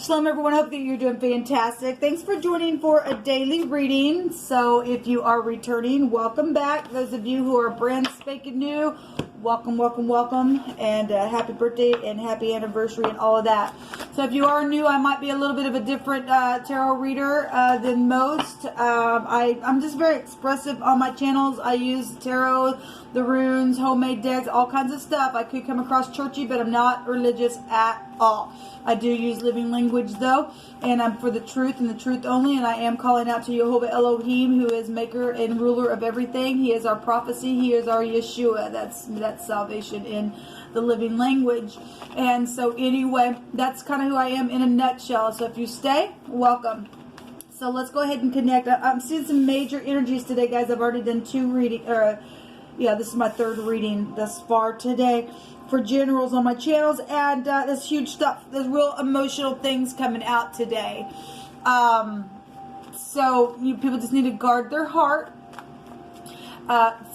Shalom everyone, hope that you're doing fantastic. Thanks for joining for a daily reading. So if you are returning, welcome back. Those of you who are brand spanking new, welcome, welcome, welcome. And happy birthday and happy anniversary and all of that. So if you are new, I might be a little bit of a different tarot reader than most. I'm just very expressive on my channels. I use tarot, the runes, homemade decks, all kinds of stuff. I could come across churchy, but I'm not religious at all. I do use living language though, and I'm for the truth and the truth only, and I am calling out to Jehovah Elohim, who is maker and ruler of everything. He is our prophecy. He is our Yeshua. That's salvation in the living language. And so anyway, that's kind of who I am in a nutshell. So if you stay, welcome. So let's go ahead and connect. I'm seeing some major energies today, guys. I've already done two readings. Yeah, this is my third reading thus far today for generals on my channels, and there's huge stuff. There's real emotional things coming out today. So people just need to guard their heart.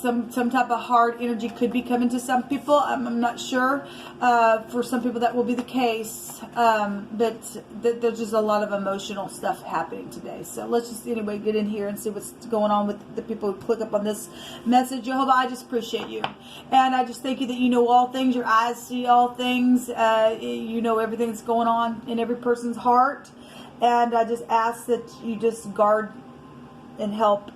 Some type of hard energy could be coming to some people. I'm not sure. For some people that will be the case. But there's just a lot of emotional stuff happening today. So let's just anyway get in here and see what's going on with the people who click up on this message. Jehovah, I just appreciate you. And I just thank you that you know all things. Your eyes see all things. You know everything that's going on in every person's heart. And I just ask that you just guard and help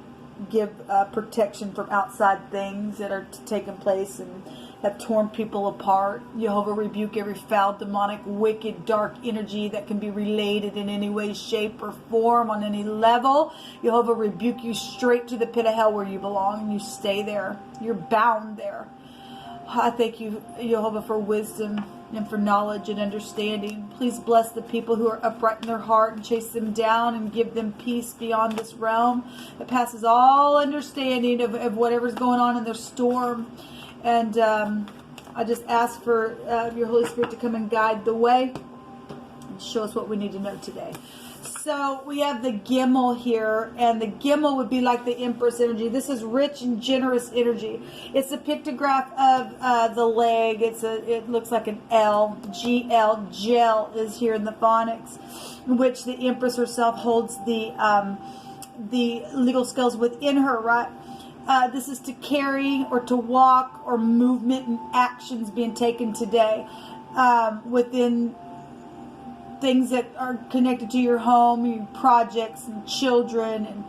give protection from outside things that are taking place and have torn people apart. Jehovah, rebuke every foul, demonic, wicked, dark energy that can be related in any way, shape, or form on any level. Jehovah, rebuke you straight to the pit of hell where you belong, and you stay there. You're bound there. I thank you, Jehovah, for wisdom and for knowledge and understanding. Please bless the people who are upright in their heart and chase them down and give them peace beyond this realm that passes all understanding of whatever's going on in their storm. And I just ask for your Holy Spirit to come and guide the way and show us what we need to know today. So we have the Gimel here, and the Gimel would be like the Empress energy. This is rich and generous energy. It's a pictograph of the leg. It looks like an L. GL, gel is here in the phonics, in which the Empress herself holds the legal scales within her, right? This is to carry or to walk or movement and actions being taken today within things that are connected to your home, your projects and children and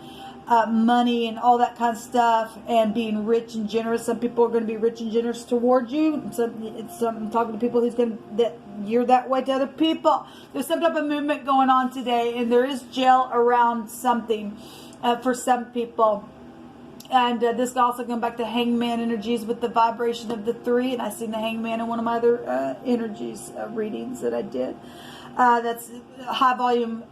money and all that kind of stuff, and being rich and generous. Some people are going to be rich and generous towards you. I'm talking to people that you're that way to other people. There's some type of movement going on today, and there is gel around something for some people. And this is also going back to hangman energies with the vibration of the 3. And I seen the hangman in one of my other energies readings that I did. That's high volume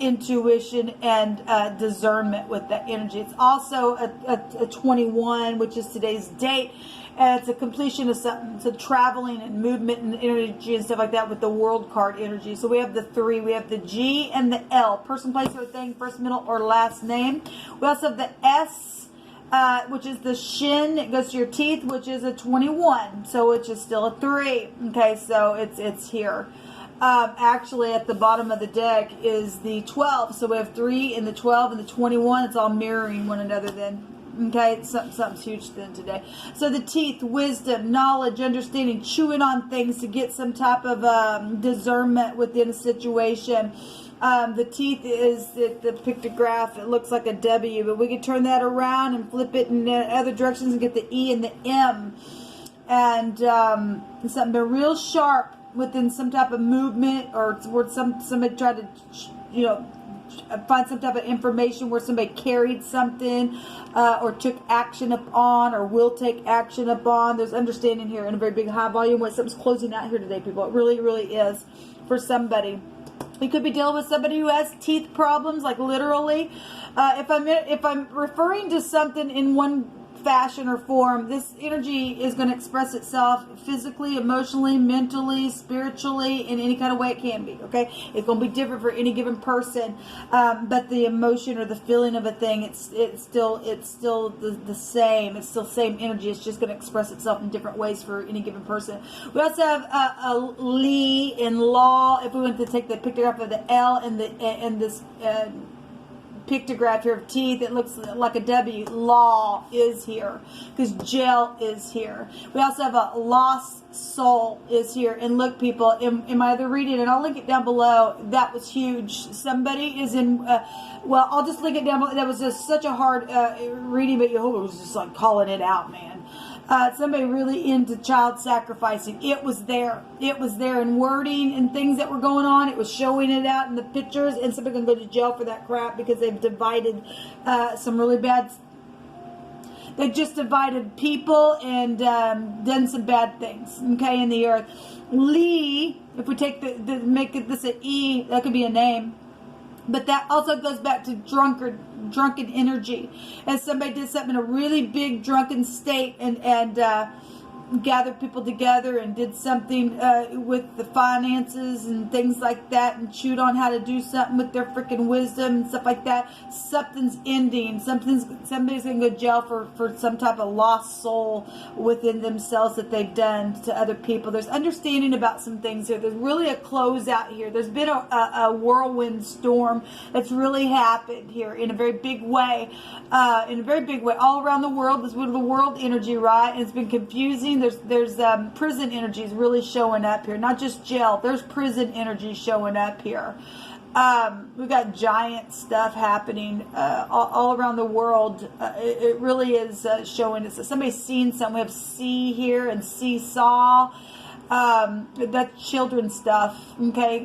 intuition and discernment with that energy. It's also a 21, which is today's date. And it's a completion of something. It's a traveling and movement and energy and stuff like that with the world card energy. So we have the 3, we have the G and the L. Person, place, or thing, first, middle, or last name. We also have the S, which is the shin. It goes to your teeth, which is a 21. So which is still a 3. Okay, so it's here. Actually, at the bottom of the deck is the 12. So we have 3 and the 12 and the 21. It's all mirroring one another then. Okay, something's huge then today. So the teeth, wisdom, knowledge, understanding, chewing on things to get some type of discernment within a situation. The teeth is the pictograph. It looks like a W, but we can turn that around and flip it in other directions and get the E and the M. And something real sharp within some type of movement, or where somebody tried to, find some type of information where somebody carried something or took action upon or will take action upon. There's understanding here in a very big high volume where something's closing out here today, people. It really, really is for somebody. You could be dealing with somebody who has teeth problems, like literally. If I'm referring to something in one fashion or form. This energy is going to express itself physically, emotionally, mentally, spiritually, in any kind of way it can be. Okay, it's going to be different for any given person, but the emotion or the feeling of a thing, it's still the same. It's still the same energy. It's just going to express itself in different ways for any given person. We also have a Li in law. If we went to take the pictograph of the L and this pictograph here of teeth, it looks like a W. Law is here because gel is here. We also have a lost soul is here. And look, people, in my other reading, and I'll link it down below, that was huge. Somebody is in, well, I'll just link it down below. That was just such a hard reading, but Jehovah was just like calling it out, man. Somebody really into child sacrificing. It was there. It was there in wording and things that were going on. It was showing it out in the pictures, and somebody can go to jail for that crap because they've divided some really bad. They've just divided people and done some bad things. Okay, in the earth. Li, if we take make this an E, that could be a name. But that also goes back to drunken energy. And somebody did something in a really big drunken state and gathered people together and did something with the finances and things like that, and chewed on how to do something with their freaking wisdom and stuff like that. Something's ending. Somebody's going to go to jail for some type of lost soul within themselves that they've done to other people. There's understanding about some things here. There's really a close out here. There's been a whirlwind storm that's really happened here in a very big way. All around the world. This is the world energy, right? And it's been confusing. There's prison energies really showing up here. Not just jail. There's prison energy showing up here. We've got giant stuff happening all around the world. It really is showing us. Somebody's seen something. We have sea here and seesaw. That's children's stuff. Okay,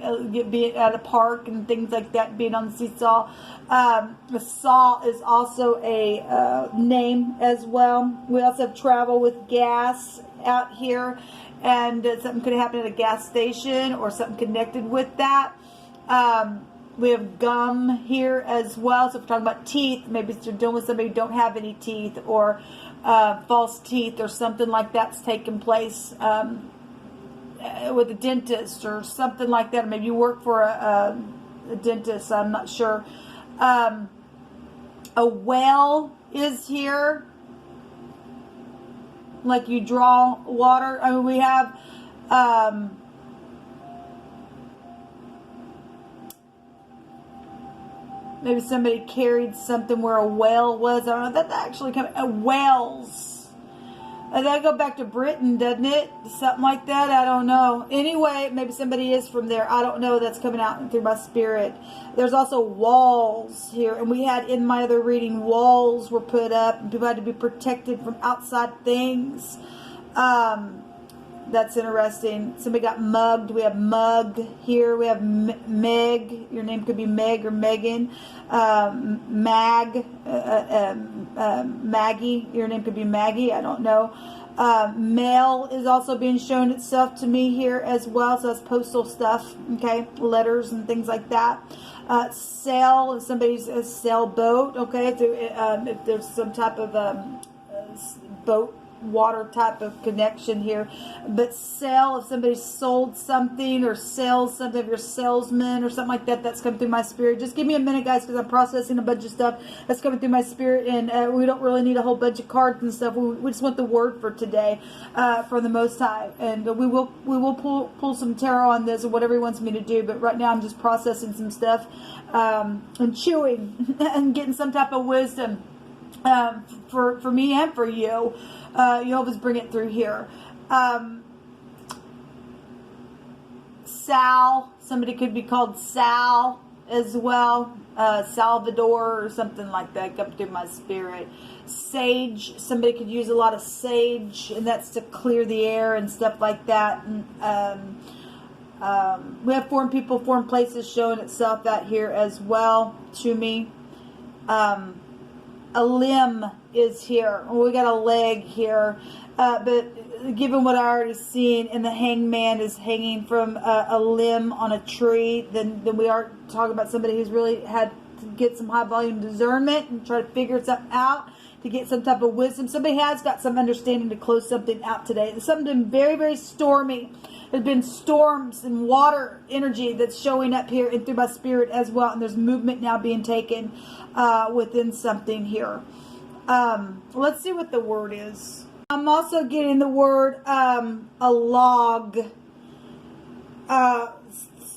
being at a park and things like that. Being on the seesaw. The saw is also a name as well. We also have travel with gas out here, and something could happen at a gas station or something connected with that. We have gum here as well. So if we're talking about teeth, maybe you're dealing with somebody who don't have any teeth, or false teeth, or something like that's taking place with a dentist or something like that. Or maybe you work for a dentist. I'm not sure. A well is here. Like you draw water. I mean, we have maybe somebody carried something where a well was. I don't know. That actually whales. That go back to Britain, doesn't it? Something like that. I don't know. Anyway, maybe somebody is from there. I don't know. That's coming out through my spirit. There's also walls here. And we had, in my other reading, walls were put up. And people had to be protected from outside things. That's interesting. Somebody got mugged. We have mug here. We have Meg. Your name could be Meg or Megan. Maggie. Your name could be Maggie. I don't know. Mail is also being shown itself to me here as well. So that's postal stuff. Okay. Letters and things like that. Sail. Somebody's a sailboat. Okay. If there's some type of boat, water type of connection here. But sell, if somebody sold something or sells something, if you're a salesman or something like that, that's coming through my spirit. Just give me a minute, guys, because I'm processing a bunch of stuff that's coming through my spirit, and we don't really need a whole bunch of cards and stuff. We just want the word for today from the Most High, and we will pull some tarot on this or whatever he wants me to do. But right now I'm just processing some stuff and chewing and getting some type of wisdom for me and for you. You always bring it through here. Sal, somebody could be called Sal as well. Salvador or something like that come through my spirit. Sage, somebody could use a lot of sage, and that's to clear the air and stuff like that. And, we have foreign people, foreign places showing itself out here as well to me. A limb is here. We got a leg here. But given what I already seen, and the hangman is hanging from a limb on a tree, then we are talking about somebody who's really had to get some high volume discernment and try to figure something out. to get some type of wisdom. Somebody has got some understanding to close something out today. There's something very, very stormy. There's been storms and water energy that's showing up here and through my spirit as well. And there's movement now being taken within something here. Let's see what the word is. I'm also getting the word a log.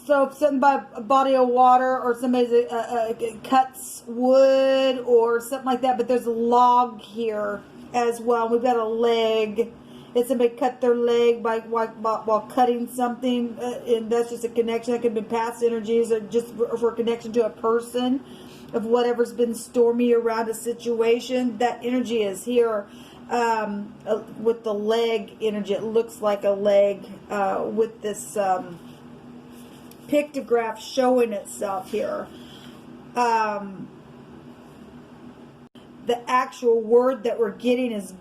So if something by a body of water, or somebody cuts wood or something like that, but there's a log here as well. We've got a leg. If somebody cut their leg while cutting something, and that's just a connection. That could be past energies, or just for a connection to a person of whatever's been stormy around a situation. That energy is here with the leg energy. It looks like a leg with this pictograph showing itself here. The actual word that we're getting is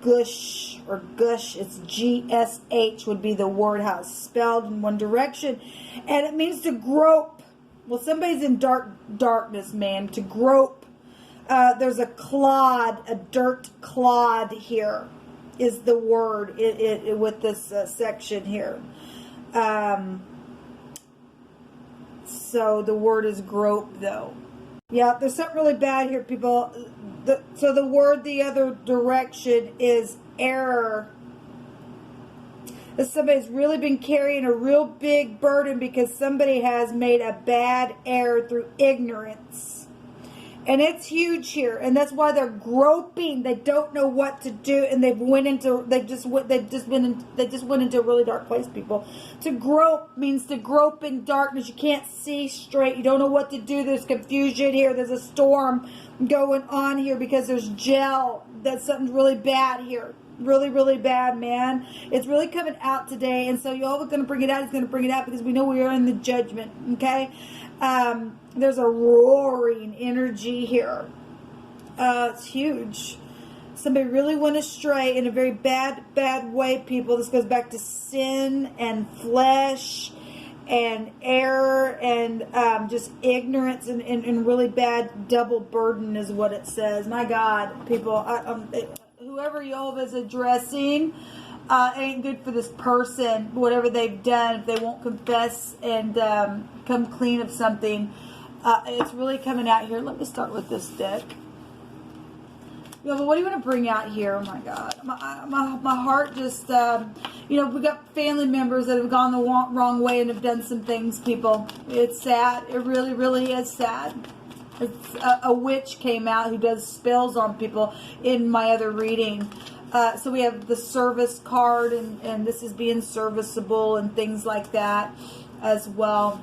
gush or gush. It's GSH would be the word, how it's spelled in one direction, and it means to grope. Well, somebody's in darkness, man. To grope. There's a clod, a dirt clod here is the word with this section here. So the word is grope, though. Yeah, there's something really bad here, people. So the word, the other direction, is error. That somebody's really been carrying a real big burden because somebody has made a bad error through ignorance. And it's huge here, and that's why they're groping. They don't know what to do, and they just went into a really dark place, people. To grope means to grope in darkness. You can't see straight. You don't know what to do. There's confusion here. There's a storm going on here because there's gel. That's something really bad here. Really, really bad, man. It's really coming out today, and so y'all are going to bring it out. He's going to bring it out because we know we are in the judgment, okay? There's a roaring energy here. It's huge. Somebody really went astray in a very bad way, people. This goes back to sin and flesh and error and just ignorance and really bad double burden is what it says. My God, people. Whoever Jehovah's addressing ain't good for this person, whatever they've done. If they won't confess and come clean of something, it's really coming out here. Let me start with this deck. Yeah, but what do you want to bring out here? Oh my God, my heart just, we got family members that have gone the wrong way and have done some things, people. It's sad. It really, really is sad. It's a witch came out who does spells on people in my other reading. So we have the service card, and this is being serviceable and things like that as well.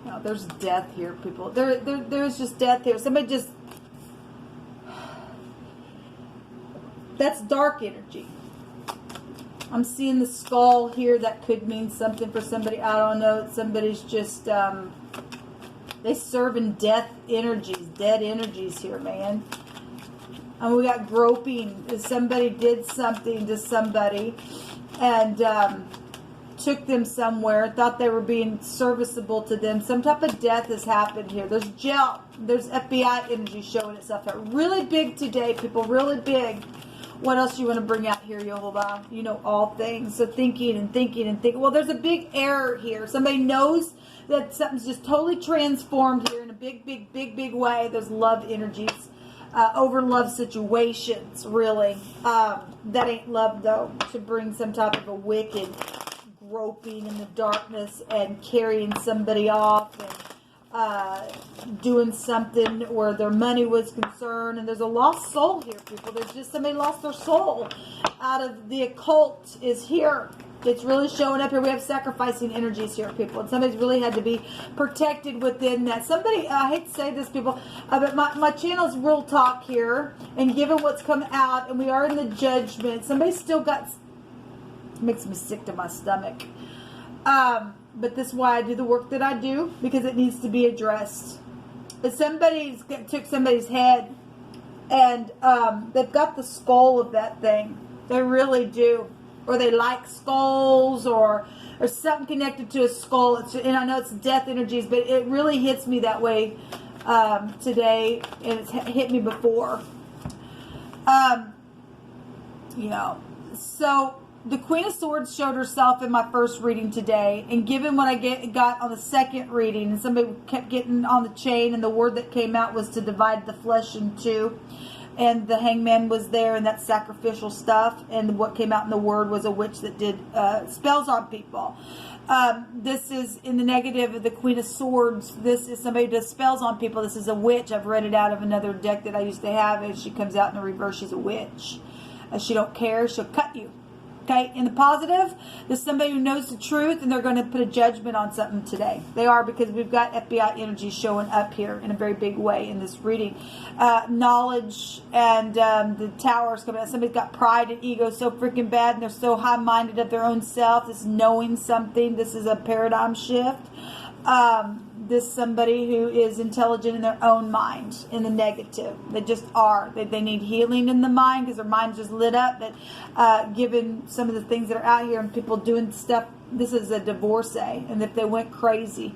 No, there's death here, people. There's just death here. Somebody just... That's dark energy. I'm seeing the skull here. That could mean something for somebody. I don't know. Somebody's just... they serve in dead energies here, man. And we got groping. Somebody did something to somebody and took them somewhere, thought they were being serviceable to them. Some type of death has happened here. There's gel. There's FBI energy showing itself out. Really big today, people. Really big. What else do you want to bring out here, Yehovah? You know all things. So thinking and thinking and thinking. Well, there's a big error here. Somebody knows that something's just totally transformed here in a big way. There's love energies, over love situations, really. That ain't love, though, to bring some type of a wicked groping in the darkness and carrying somebody off and doing something where their money was concerned. And there's a lost soul here, people. There's just somebody lost their soul out of the occult is here. It's really showing up here. We have sacrificing energies here, people. And somebody's really had to be protected within that. Somebody, I hate to say this, people, but my channel's Real Talk here. And given what's come out, and we are in the judgment, somebody's still got... It makes me sick to my stomach. But this is why I do the work that I do, because it needs to be addressed. But somebody took somebody's head, and they've got the skull of that thing. They really do. Or they like skulls, or something connected to a skull. And I know it's death energies, but it really hits me that way today, and it's hit me before. You know, so the Queen of Swords showed herself in my first reading today, and given what I got on the second reading, and somebody kept getting on the chain, and the word that came out was to divide the flesh in two, and the hangman was there, and that's sacrificial stuff, and what came out in the word was a witch that did spells on people. This is in the negative of the Queen of Swords. This is somebody who does spells on people. This is a witch. I've read it out of another deck that I used to have, and she comes out in the reverse. She's a witch. She don't care. She'll cut you. Okay, in the positive, there's somebody who knows the truth, and they're going to put a judgment on something today. They are, because we've got FBI energy showing up here in a very big way in this reading. Knowledge and the towers coming out. Somebody's got pride and ego so freaking bad, and they're so high-minded of their own self. This is knowing something. This is a paradigm shift. This somebody who is intelligent in their own mind, in the negative. They just are. They need healing in the mind, because their mind's just lit up. But given some of the things that are out here and people doing stuff, this is a divorcee. And if they went crazy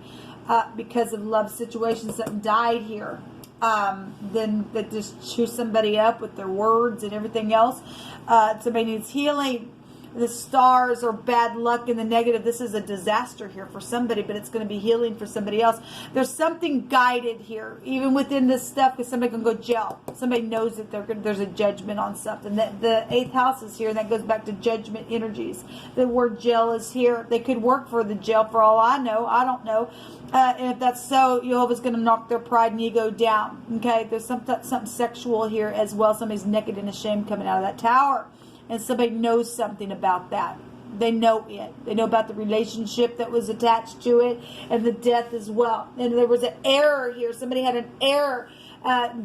because of love situations that died here, then they just chew somebody up with their words and everything else. Somebody needs healing. The stars are bad luck in the negative. This is a disaster here for somebody, but it's going to be healing for somebody else. There's something guided here, even within this stuff, because somebody can go jail. Somebody knows that there's a judgment on something. That the 8th house is here, and that goes back to judgment energies. The word jail is here. They could work for the jail for all I know. I don't know. And if that's so, Jehovah's going to knock their pride and ego down. Okay, there's something sexual here as well. Somebody's naked and ashamed coming out of that tower. And somebody knows something about that. They know it. They know about the relationship that was attached to it, and the death as well. And there was an error here. Somebody had an error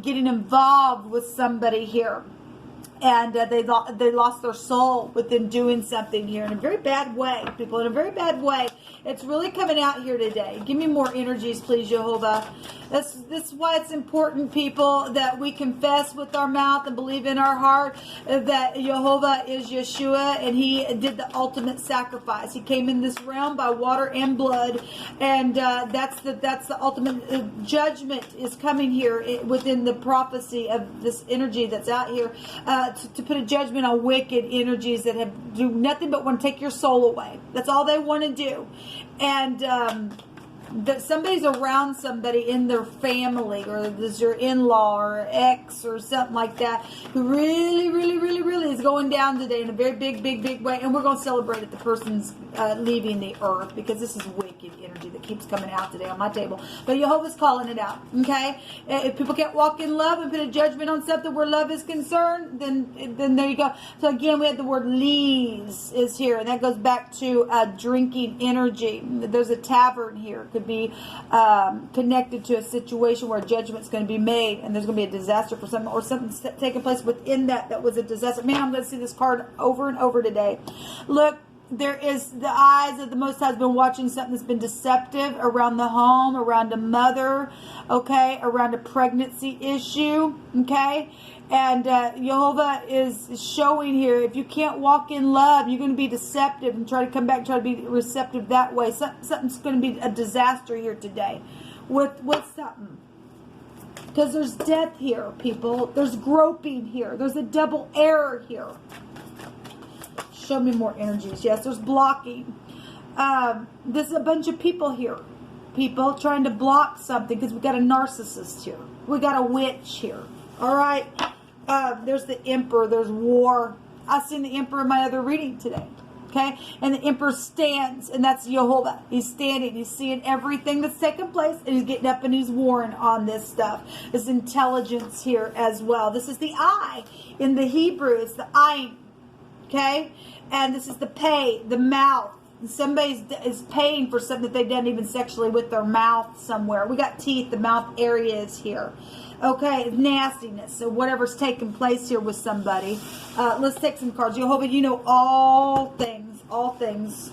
getting involved with somebody here. And they lost their soul within doing something here in a very bad way, people, in a very bad way. It's really coming out here today. Give me more energies, please, Jehovah. This is why it's important, people, that we confess with our mouth and believe in our heart that Jehovah is Yeshua, and He did the ultimate sacrifice. He came in this realm by water and blood, and that's the ultimate judgment is coming here within the prophecy of this energy that's out here. To put a judgment on wicked energies that have do nothing but want to take your soul away. That's all they want to do. And that somebody's around somebody in their family, or this your in-law or ex or something like that, who really, really, really, really is going down today in a very big, big, big way. And we're going to celebrate that the person's leaving the earth, because this is wicked energy that keeps coming out today on my table. But Jehovah's calling it out, okay? If people can't walk in love and put a judgment on something where love is concerned, then there you go. So again, we had the word lees is here, and that goes back to drinking energy. There's a tavern here. It could be connected to a situation where judgment's going to be made, and there's going to be a disaster for something, or something's taking place within that was a disaster. Man, I'm going to see this card over and over today. Look, there is the eyes of the Most High has been watching something that's been deceptive around the home, around a mother, okay, around a pregnancy issue, okay. And Jehovah is showing here, if you can't walk in love, you're going to be deceptive and try to come back, try to be receptive that way. Something's going to be a disaster here today with something. Because there's death here, people. There's groping here. There's a double error here. Show me more energies. Yes, there's blocking. There's a bunch of people here. People trying to block something, because we got a narcissist here. We got a witch here. All right. There's the Emperor. There's war. I've seen the Emperor in my other reading today. Okay. And the Emperor stands, and that's Jehovah. He's standing. He's seeing everything that's taking place, and he's getting up and he's warring on this stuff. There's intelligence here as well. This is the eye. In the Hebrew, it's the ayin. Okay. And this is the pay, the mouth. Somebody is paying for something that they've done even sexually with their mouth somewhere. We got teeth, the mouth area is here. Okay, nastiness. So whatever's taking place here with somebody. Let's take some cards. Jehovah, you know all things. All things.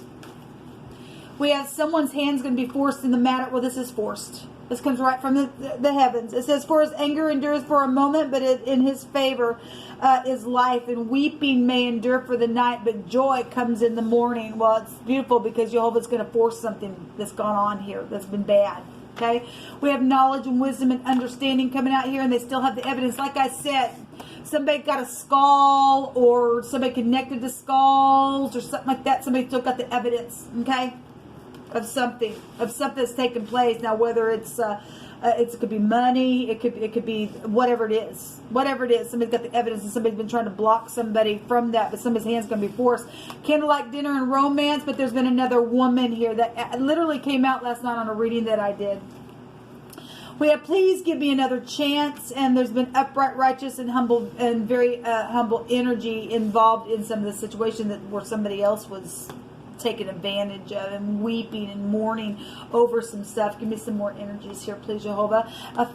We have someone's hand's going to be forced in the matter. Well, this is forced. This comes right from the heavens. It says, for his anger endures for a moment, but in his favor is life. And weeping may endure for the night, but joy comes in the morning. Well, it's beautiful, because Jehovah's going to force something that's gone on here that's been bad. Okay? We have knowledge and wisdom and understanding coming out here, and they still have the evidence. Like I said, somebody got a skull, or somebody connected to skulls, or something like that. Somebody still got the evidence, okay, of something that's taken place. Now, whether it could be money, it could be whatever it is. Somebody's got the evidence, and somebody's been trying to block somebody from that, but somebody's hand's going to be forced. Candlelight dinner and romance, but there's been another woman here that literally came out last night on a reading that I did. We have please give me another chance, and there's been upright, righteous, and humble, and very humble energy involved in some of the situation where somebody else was taken advantage of, and weeping and mourning over some stuff. Give me some more energies here, please, Jehovah.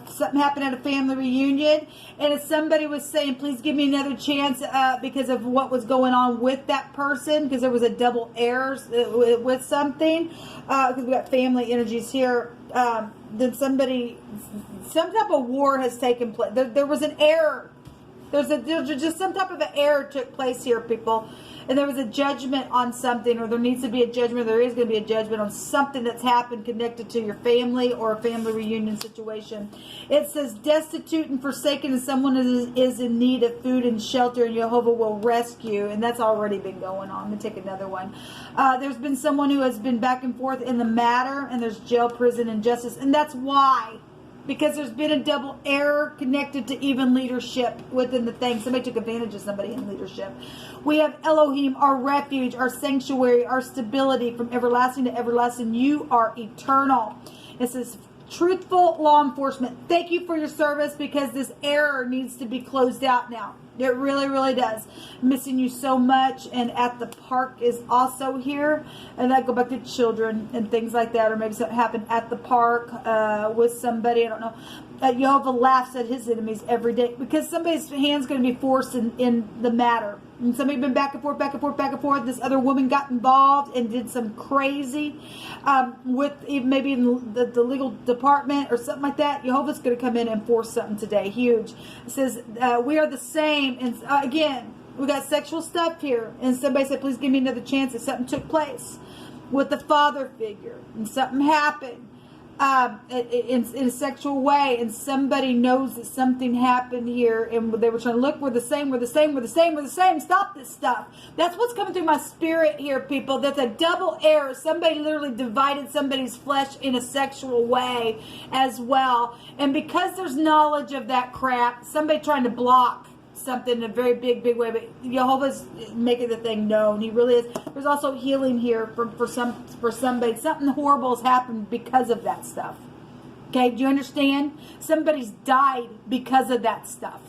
Something happened at a family reunion, and if somebody was saying, please give me another chance because of what was going on with that person, because there was a double error with something, because we got family energies here. Then some type of war has taken place. There was an error. There's just some type of an error took place here, people. And there was a judgment on something, or there needs to be a judgment. There is going to be a judgment on something that's happened connected to your family or a family reunion situation. It says, destitute and forsaken, and someone is in need of food and shelter, and Jehovah will rescue. And that's already been going on. I'm going to take another one. There's been someone who has been back and forth in the matter, and there's jail, prison, and justice. And that's why. Because there's been a double error connected to even leadership within the thing. Somebody took advantage of somebody in leadership. We have Elohim, our refuge, our sanctuary, our stability from everlasting to everlasting. You are eternal. It says, truthful law enforcement. Thank you for your service, because this error needs to be closed out now. It really, really does. Missing you so much. And at the park is also here. And I go back to children and things like that. Or maybe something happened at the park with somebody. I don't know. Jehovah laughs at his enemies every day, because somebody's hand's going to be forced in the matter. And somebody been back and forth, back and forth, back and forth. This other woman got involved and did some crazy with even maybe in the legal department or something like that. Jehovah's going to come in and force something today. Huge. It says, we are the same. And again, we got sexual stuff here. And somebody said, please give me another chance. If something took place with the father figure and something happened in a sexual way, and somebody knows that something happened here, and they were trying to look, we're the same. Stop this stuff. That's what's coming through my spirit here, people. That's a double error. Somebody literally divided somebody's flesh in a sexual way as well. And because there's knowledge of that crap, somebody trying to block something in a very big way, but Jehovah's making the thing known. He really is. There's also healing here for somebody. Something horrible has happened because of that stuff. Okay, do you understand? Somebody's died because of that stuff.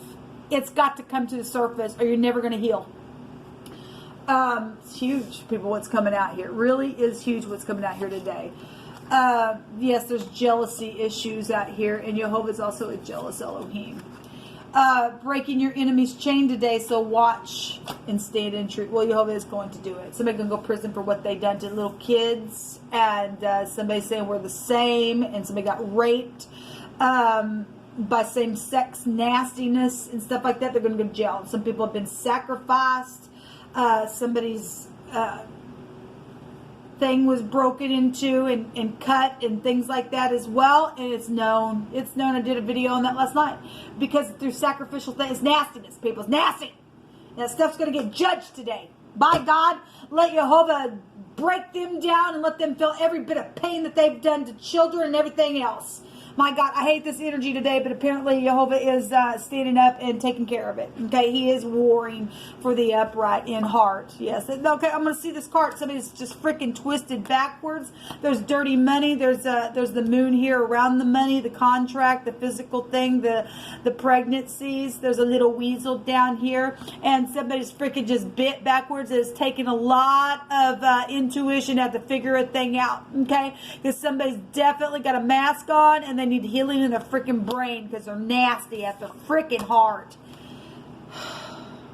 It's got to come to the surface, or you're never going to heal. It's huge, people, what's coming out here. It really is huge what's coming out here today. Yes, there's jealousy issues out here, and Jehovah's also a jealous Elohim. Breaking your enemy's chain today, so watch and stand in truth. Well, Jehovah is going to do it. Somebody can go to prison for what they done to little kids, and somebody saying we're the same, and somebody got raped by same-sex nastiness and stuff like that. They're going to go to jail. Some people have been sacrificed. Somebody's thing was broken into and cut and things like that as well, and it's known. I did a video on that last night, because through sacrificial things, it's nastiness, people. It's nasty. That stuff's going to get judged today. By God, let Jehovah break them down and let them feel every bit of pain that they've done to children and everything else. My God, I hate this energy today, but apparently Jehovah is standing up and taking care of it. Okay, he is warring for the upright in heart. Yes. Okay, I'm going to see this card. Somebody's just freaking twisted backwards. There's dirty money. There's the moon here around the money, the contract, the physical thing, the pregnancies. There's a little weasel down here, and somebody's freaking just bit backwards. It's taking a lot of intuition to figure a thing out. Okay, because somebody's definitely got a mask on, and they need healing in their freaking brain because they're nasty at their freaking heart.